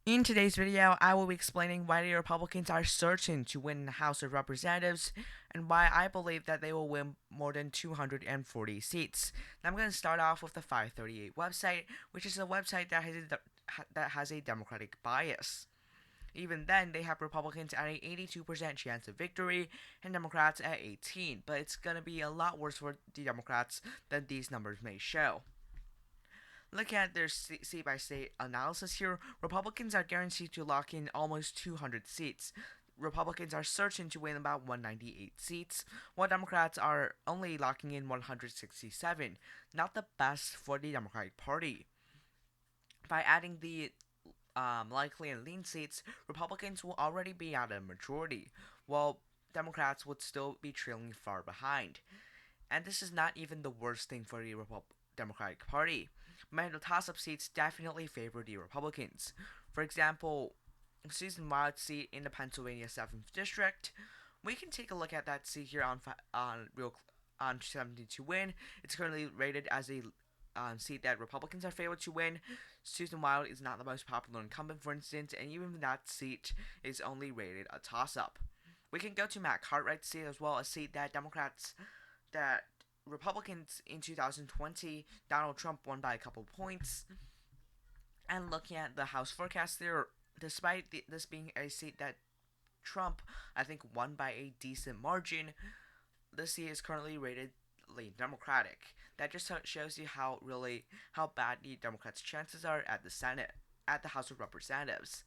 In today's video, I will be explaining why the Republicans are certain to win the House of Representatives and why I believe that they will win more than 240 seats. Now I'm going to start off with the 538 website, which is a website that has a Democratic bias. Even then, they have Republicans at an 82% chance of victory and Democrats at 18, but it's going to be a lot worse for the Democrats than these numbers may show. Looking at their state by state analysis here, Republicans are guaranteed to lock in almost 200 seats. Republicans are certain to win about 198 seats, while Democrats are only locking in 167. Not the best for the Democratic Party. By adding the likely and lean seats, Republicans will already be at a majority, while Democrats would still be trailing far behind. And this is not even the worst thing for the Democratic Party. Many of the toss-up seats definitely favor the Republicans. For example, Susan Wild's seat in the Pennsylvania 7th District. We can take a look at that seat here on 70 to win. It's currently rated as a seat that Republicans are favored to win. Susan Wild is not the most popular incumbent, for instance, and even that seat is only rated a toss-up. We can go to Matt Cartwright's seat as well, a seat that Republicans in 2020, Donald Trump won by a couple points. And looking at the House forecast there, despite this being a seat that Trump, I think, won by a decent margin, the seat is currently rated Democratic. That just shows you how bad the Democrats' chances are at the Senate, at the House of Representatives.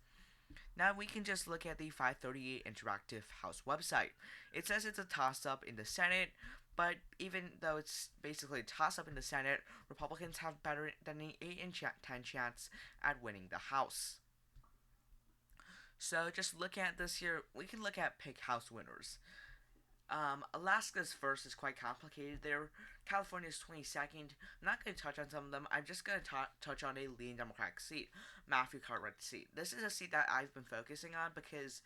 Now we can just look at the 538 Interactive House website. It says it's a toss-up in the Senate, but even though it's basically a toss-up in the Senate, Republicans have better than an 8 in 10 chance at winning the House. So just looking at this here, we can look at pick House winners. Alaska's first is quite complicated there. California's 22nd. I'm not going to touch on some of them. I'm just going to touch on a lean Democratic seat, Matthew Cartwright's seat. This is a seat that I've been focusing on because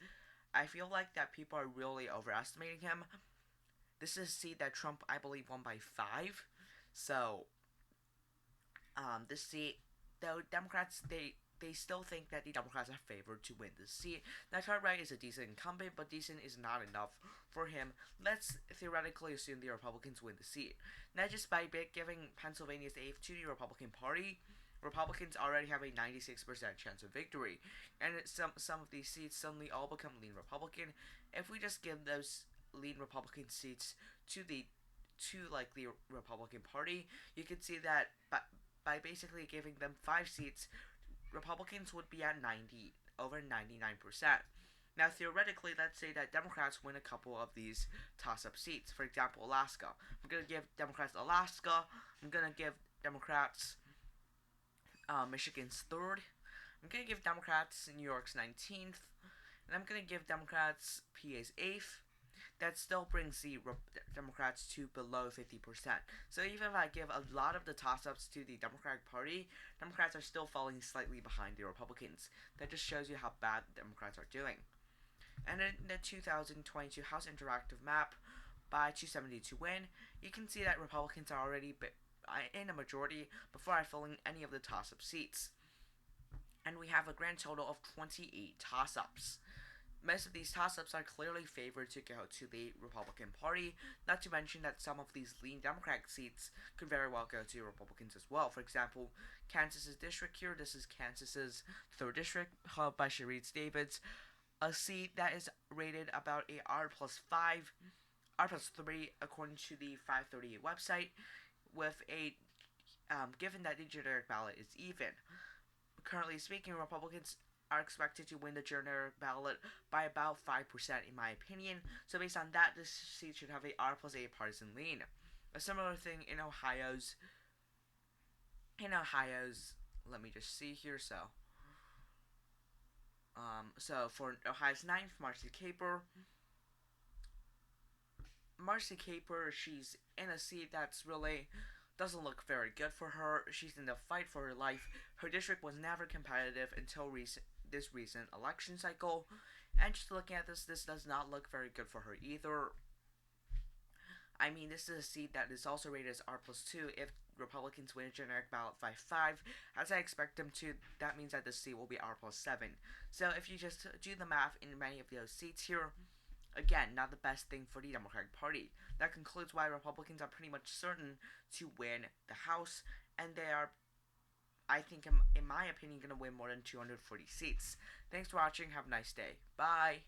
I feel like that people are really overestimating him. This is a seat that Trump, I believe, won by 5. So, this seat, though Democrats, they still think that the Democrats are favored to win this seat. Now, Cartwright is a decent incumbent, but decent is not enough for him. Let's theoretically assume the Republicans win the seat. Now, just by giving Pennsylvania's 8th to the Republican Party, Republicans already have a 96% chance of victory. And some of these seats suddenly all become lean Republican. If we just give those lean Republican seats to the Republican Party, you can see that by basically giving them 5 seats, Republicans would be at over 99%. Now, theoretically, let's say that Democrats win a couple of these toss-up seats. For example, Alaska. I'm going to give Democrats Alaska. I'm going to give Democrats Michigan's 3rd. I'm going to give Democrats New York's 19th. And I'm going to give Democrats PA's 8th. That still brings the Democrats to below 50%. So even if I give a lot of the toss-ups to the Democratic Party, Democrats are still falling slightly behind the Republicans. That just shows you how bad the Democrats are doing. And in the 2022 House Interactive Map, by 270 to win, you can see that Republicans are already in a majority before I fill in any of the toss-up seats. And we have a grand total of 28 toss-ups. Most of these toss-ups are clearly favored to go to the Republican Party, not to mention that some of these lean Democratic seats could very well go to Republicans as well. For example, Kansas's district here, this is Kansas's 3rd district, held by Sharice Davids, a seat that is rated about a R+5, R+3 according to the 538 website, with a, given that the generic ballot is even. Currently speaking, Republicans are expected to win the generic ballot by about 5% in my opinion. So based on that, this seat should have a R+8 partisan lean. A similar thing in Ohio's, let me just see here, so for Ohio's 9th, Marcy Caper, she's in a seat that's really doesn't look very good for her. She's in the fight for her life. Her district was never competitive until this recent election cycle. And just looking at this does not look very good for her either. I mean, this is a seat that is also rated as R+2. If Republicans win a generic ballot 5-5, as I expect them to, that means that the seat will be R+7. So if you just do the math in many of those seats here, again, not the best thing for the Democratic Party. That concludes why Republicans are pretty much certain to win the House, and they are, I think, in my opinion, going to win more than 240 seats. Thanks for watching. Have a nice day. Bye.